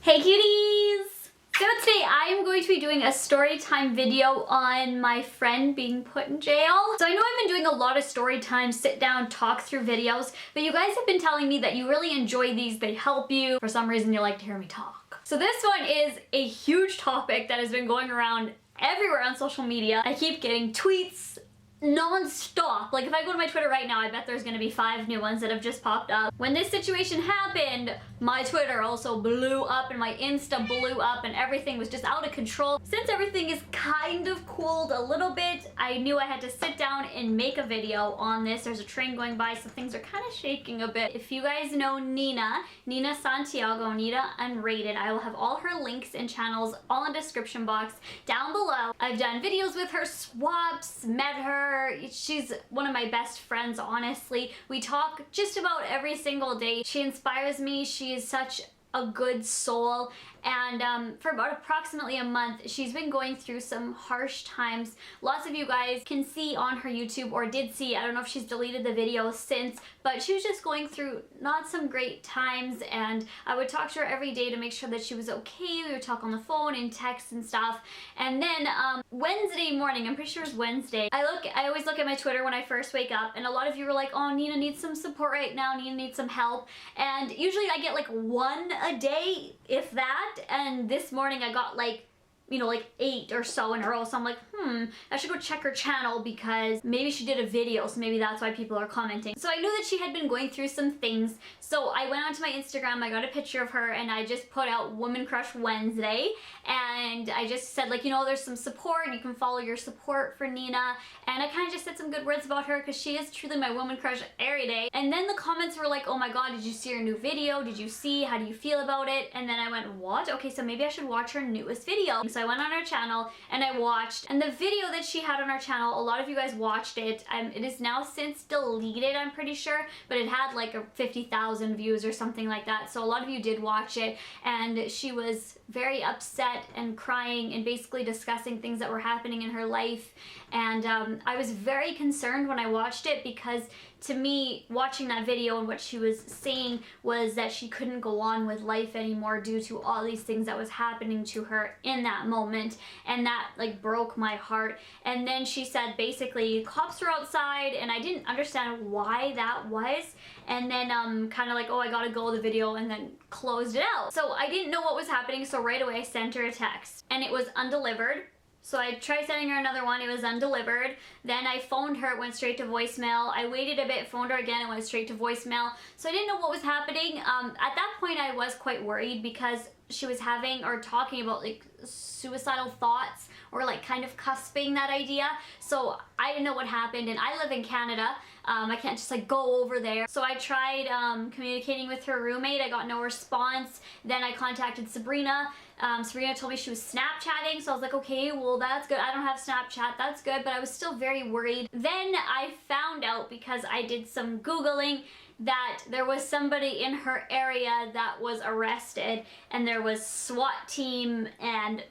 Hey cuties! So today I am going to be doing a story time video on my friend being put in jail. So I know I've been doing a lot of story time, sit down, talk through videos, but you guys have been telling me that you really enjoy these, they help you. For some reason you like to hear me talk. So this one is a huge topic that has been going around everywhere on social media. I keep getting tweets non-stop. Like if I go to my Twitter right now, I bet there's gonna be 5 new ones that have just popped up. When this situation happened, my Twitter also blew up and my Insta blew up and everything was just out of control. Since everything is kind of cooled a little bit, I knew I had to sit down and make a video on this. There's a train going by, so things are kind of shaking a bit. If you guys know Nina Santiago, NinaUnrated, I will have all her links and channels all in the description box down below. I've done videos with her, swaps, met her. She's one of my best friends, honestly. We talk just about every single day. She inspires me. She is such a good soul, and for about approximately a month she's been going through some harsh times. Lots of you guys can see on her YouTube, or did see, I don't know if she's deleted the video since, but she was just going through not some great times, and I would talk to her every day to make sure that she was okay. We would talk on the phone and text and stuff. And then Wednesday morning, I'm pretty sure it was Wednesday, I always look at my Twitter when I first wake up, and a lot of you were like, oh, Nina needs some support right now, Nina needs some help, and usually I get like 1 a day, if that, and this morning I got like, you know, like 8 or so in a row. So I'm like, I should go check her channel because maybe she did a video, so maybe that's why people are commenting. So I knew that she had been going through some things, so I went onto my Instagram, I got a picture of her, and I just put out Woman Crush Wednesday, and I just said, like, you know, there's some support, you can follow your support for Nina, and I kind of just said some good words about her because she is truly my woman crush every day. And then the comments were like, oh my god, did you see her new video? Did you see? How do you feel about it? And then I went, what? Okay, so maybe I should watch her newest video. So I went on her channel and I watched, and the video that she had on her channel, a lot of you guys watched it. It is now since deleted, I'm pretty sure, but it had like a 50,000 views or something like that, so a lot of you did watch it, and she was very upset and crying and basically discussing things that were happening in her life. And I was very concerned when I watched it, because to me, watching that video and what she was saying was that she couldn't go on with life anymore due to all these things that was happening to her in that moment, and that like broke my heart. And then she said basically cops were outside, and I didn't understand why that was, and then kind of like, oh, I gotta go the video, and then closed it out. So I didn't know what was happening, so right away I sent her a text, and it was undelivered. So I tried sending her another one, it was undelivered. Then I phoned her, it went straight to voicemail. I waited a bit, phoned her again, it went straight to voicemail. So I didn't know what was happening. At that point I was quite worried, because she was having or talking about like suicidal thoughts, or like kind of cusping that idea. So I didn't know what happened, and I live in Canada. I can't just like go over there. So I tried communicating with her roommate, I got no response. Then I contacted Sabrina. Sabrina told me she was Snapchatting, so I was like, okay, well that's good. I don't have Snapchat, that's good, but I was still very worried. Then I found out, because I did some Googling, that there was somebody in her area that was arrested, and there was SWAT team and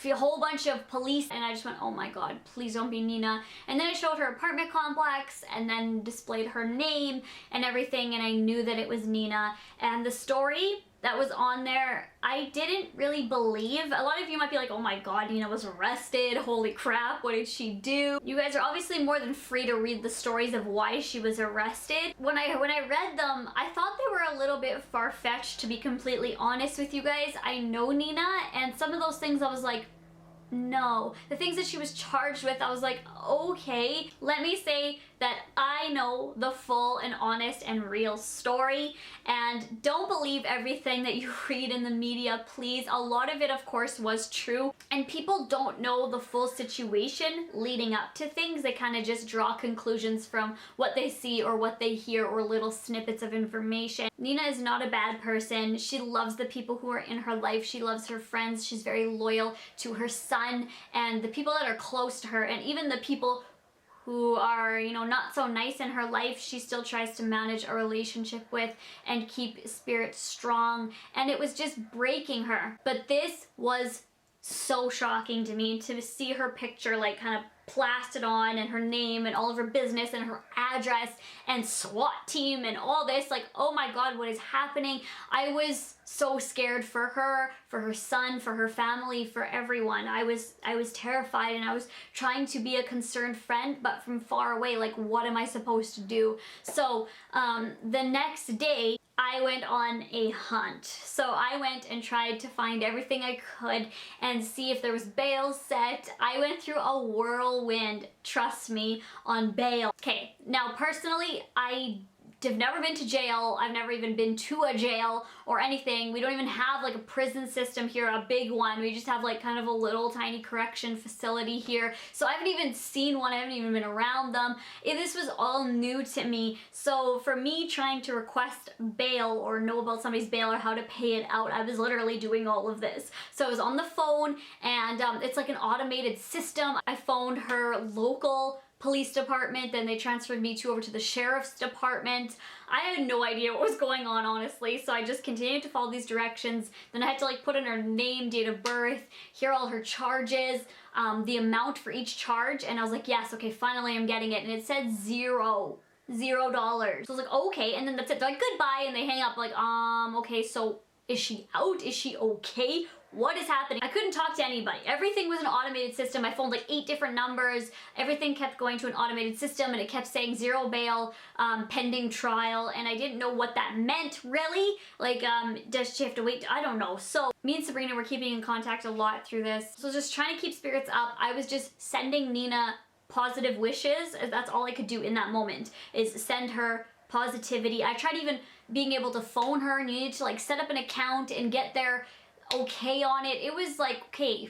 a whole bunch of police, and I just went, oh my god, please don't be Nina. And then I showed her apartment complex and then displayed her name and everything, and I knew that it was Nina. And the story that was on there, I didn't really believe. A lot of you might be like, oh my god, Nina was arrested, holy crap, what did she do? You guys are obviously more than free to read the stories of why she was arrested. When I read them, I thought they were a little bit far-fetched, to be completely honest with you guys. I know Nina, and some of those things I was like, no. The things that she was charged with, I was like, okay. Let me say that I know the full and honest and real story, and don't believe everything that you read in the media, please. A lot of it, of course, was true, and people don't know the full situation leading up to things. They kind of just draw conclusions from what they see or what they hear, or little snippets of information. Nina is not a bad person. She loves the people who are in her life. She loves her friends. She's very loyal to her son and the people that are close to her, and even the people who are, you know, not so nice in her life, she still tries to manage a relationship with and keep spirit strong. And it was just breaking her. But this was so shocking to me, to see her picture like kind of plastered on, and her name and all of her business and her address and SWAT team and all this. Like, oh my God, what is happening? I was so scared for her son, for her family, for everyone. I was terrified, and I was trying to be a concerned friend, but from far away. Like, what am I supposed to do? So the next day, I went on a hunt. So I went and tried to find everything I could and see if there was bail set. I went through a whirlwind, trust me, on bail. Okay, now personally, I've never been to jail. I've never even been to a jail or anything. We don't even have like a prison system here, a big one. We just have like kind of a little tiny correction facility here. So I haven't even seen one. I haven't even been around them. This was all new to me. So for me trying to request bail or know about somebody's bail or how to pay it out, I was literally doing all of this. So I was on the phone, and it's like an automated system. I phoned her local police department, then they transferred me over to the sheriff's department. I had no idea what was going on, honestly, so I just continued to follow these directions. Then I had to like put in her name, date of birth, hear all her charges, the amount for each charge, and I was like, yes, okay, finally I'm getting it, and it said $0. So I was like, okay, and then that's it. They're like, goodbye, and they hang up like, okay, so is she out? Is she okay? What is happening? I couldn't talk to anybody. Everything was an automated system. I phoned like 8 different numbers. Everything kept going to an automated system, and it kept saying 0 bail, pending trial, and I didn't know what that meant, really. Like, does she have to wait? I don't know. So me and Sabrina were keeping in contact a lot through this. So just trying to keep spirits up. I was just sending Nina positive wishes. That's all I could do in that moment, is send her positivity. I tried even being able to phone her, and you needed to like set up an account and get their okay on it. It was like, okay.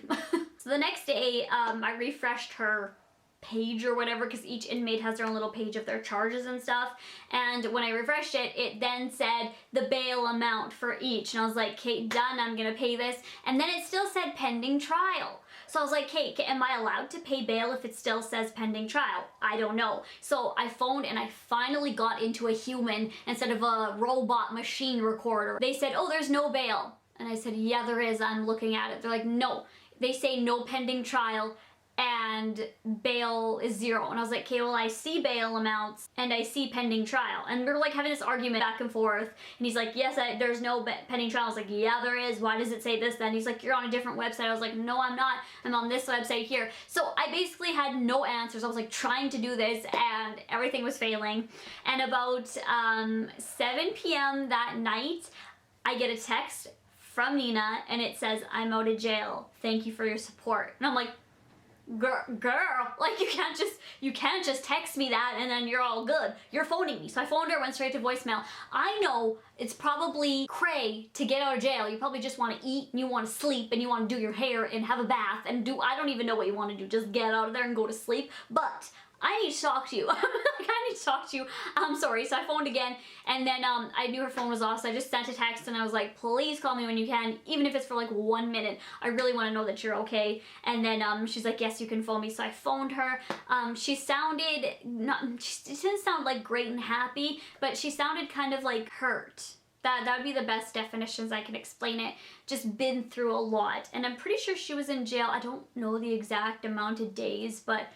So the next day, I refreshed her page or whatever, because each inmate has their own little page of their charges and stuff, and when I refreshed it, it then said the bail amount for each, and I was like, okay, done, I'm gonna pay this, and then it still said pending trial. So I was like, hey, am I allowed to pay bail if it still says pending trial? I don't know. So I phoned, and I finally got into a human instead of a robot machine recorder. They said, oh, there's no bail. And I said, yeah, there is. I'm looking at it. They're like, no. They say no pending trial, and bail is 0. And I was like, okay, well, I see bail amounts and I see pending trial. And we were like having this argument back and forth. And he's like, yes, there's no pending trial. I was like, yeah, there is. Why does it say this then? He's like, you're on a different website. I was like, no, I'm not. I'm on this website here. So I basically had no answers. I was like trying to do this, and everything was failing. And about 7 p.m. that night, I get a text from Nina, and it says, I'm out of jail. Thank you for your support. And I'm like, girl, like you can't just text me that and then you're all good. You're phoning me. So I phoned her, went straight to voicemail. I know it's probably cray to get out of jail. You probably just want to eat, and you want to sleep, and you want to do your hair and have a bath and I don't even know what you want to do. Just get out of there and go to sleep. But I need to talk to you. I need to talk to you. I'm sorry. So I phoned again, and then I knew her phone was off, so I just sent a text, and I was like, please call me when you can, even if it's for like 1 minute. I really want to know that you're okay. And then she's like, yes, you can phone me. So I phoned her. She didn't sound like great and happy, but she sounded kind of like hurt. That would be the best definitions I can explain it. Just been through a lot. And I'm pretty sure she was in jail. I don't know the exact amount of days, but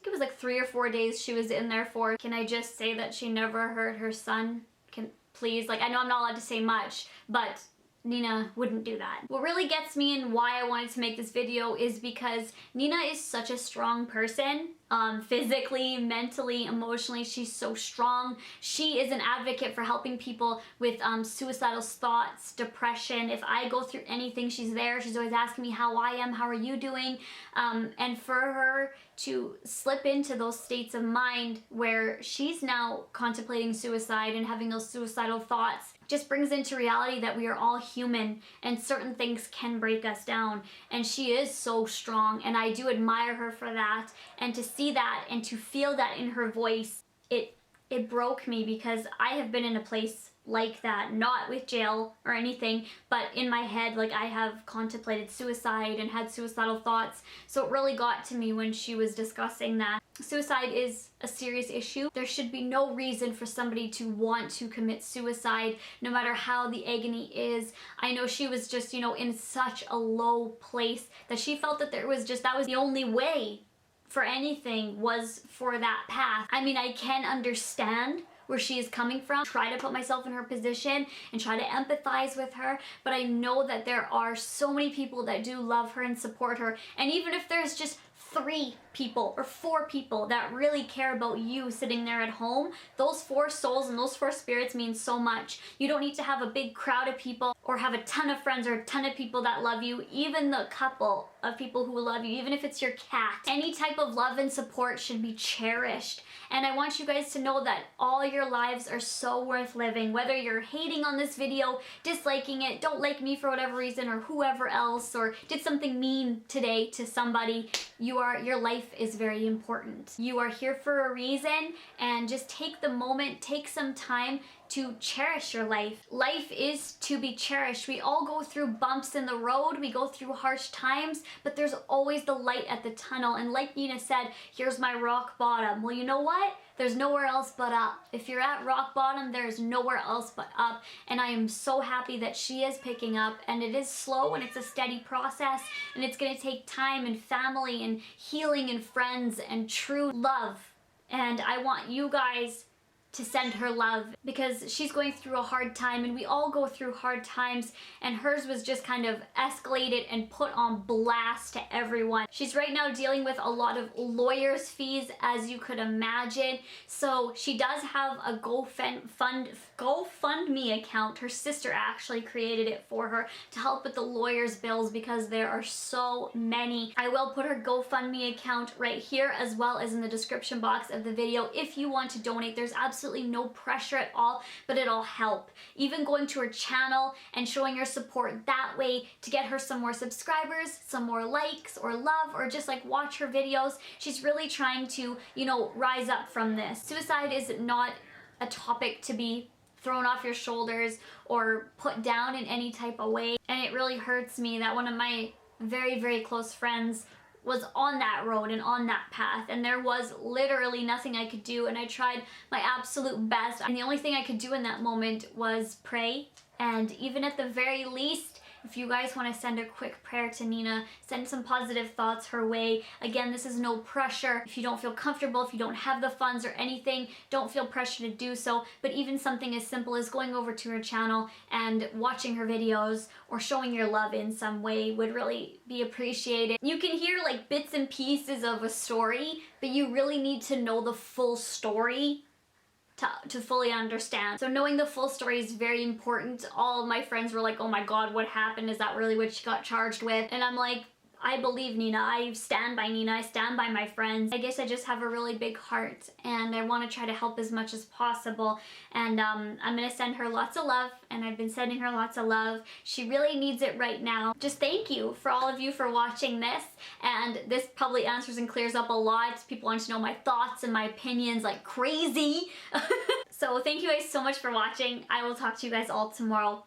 it was like 3 or 4 days she was in there for. Can I just say that she never hurt her son? Please, like, I know I'm not allowed to say much, but Nina wouldn't do that. What really gets me and why I wanted to make this video is because Nina is such a strong person. Physically, mentally, emotionally, she's so strong. She is an advocate for helping people with suicidal thoughts, depression. If I go through anything, she's there. She's always asking me how I am, how are you doing? And for her to slip into those states of mind where she's now contemplating suicide and having those suicidal thoughts just brings into reality that we are all human and certain things can break us down. And she is so strong, and I do admire her for that. And to see that and to feel that in her voice, it broke me, because I have been in a place like that, not with jail or anything, but in my head, like I have contemplated suicide and had suicidal thoughts. So it really got to me when she was discussing that. Suicide is a serious issue. There should be no reason for somebody to want to commit suicide, no matter how the agony is. I know she was just, in such a low place that she felt that that was the only way for anything was for that path. I mean, I can understand where she is coming from, try to put myself in her position and try to empathize with her, but I know that there are so many people that do love her and support her, and even if there's just 3 people or 4 people that really care about you sitting there at home, those 4 souls and those 4 spirits mean so much. You don't need to have a big crowd of people or have a ton of friends or a ton of people that love you. Even the couple of people who love you, even if it's your cat, any type of love and support should be cherished. And I want you guys to know that all your lives are so worth living. Whether you're hating on this video, disliking it, don't like me for whatever reason, or whoever else, or did something mean today to somebody, your life is very important. You are here for a reason, and just take the moment, take some time to cherish your life. Life is to be cherished. We all go through bumps in the road, we go through harsh times, but there's always the light at the tunnel. And like Nina said, here's my rock bottom. Well, you know what? There's nowhere else but up. If you're at rock bottom, there's nowhere else but up. And I am so happy that she is picking up, and it is slow and it's a steady process, and it's gonna take time and family and healing and friends and true love. And I want you guys to send her love, because she's going through a hard time, and we all go through hard times, and hers was just kind of escalated and put on blast to everyone. She's right now dealing with a lot of lawyers' fees, as you could imagine. So she does have a GoFundMe account. Her sister actually created it for her to help with the lawyers' bills, because there are so many. I will put her GoFundMe account right here, as well as in the description box of the video if you want to donate. There's absolutely no pressure at all, but it'll help. Even going to her channel and showing your support that way to get her some more subscribers, some more likes or love, or just like watch her videos. She's really trying to, you know, rise up from this. Suicide is not a topic to be thrown off your shoulders or put down in any type of way. And it really hurts me that one of my very, very close friends was on that road and on that path, and there was literally nothing I could do, and I tried my absolute best, and the only thing I could do in that moment was pray. And even at the very least, if you guys want to send a quick prayer to Nina, send some positive thoughts her way. Again, this is no pressure. If you don't feel comfortable, if you don't have the funds or anything, don't feel pressure to do so. But even something as simple as going over to her channel and watching her videos or showing your love in some way would really be appreciated. You can hear like bits and pieces of a story, but you really need to know the full story to fully understand. So knowing the full story is very important. All of my friends were like, oh my god, what happened? Is that really what she got charged with? And I'm like, I believe Nina. I stand by Nina. I stand by my friends. I guess I just have a really big heart, and I want to try to help as much as possible. And I'm going to send her lots of love, and I've been sending her lots of love. She really needs it right now. Just thank you for all of you for watching this, and this probably answers and clears up a lot. People want to know my thoughts and my opinions like crazy. So thank you guys so much for watching. I will talk to you guys all tomorrow.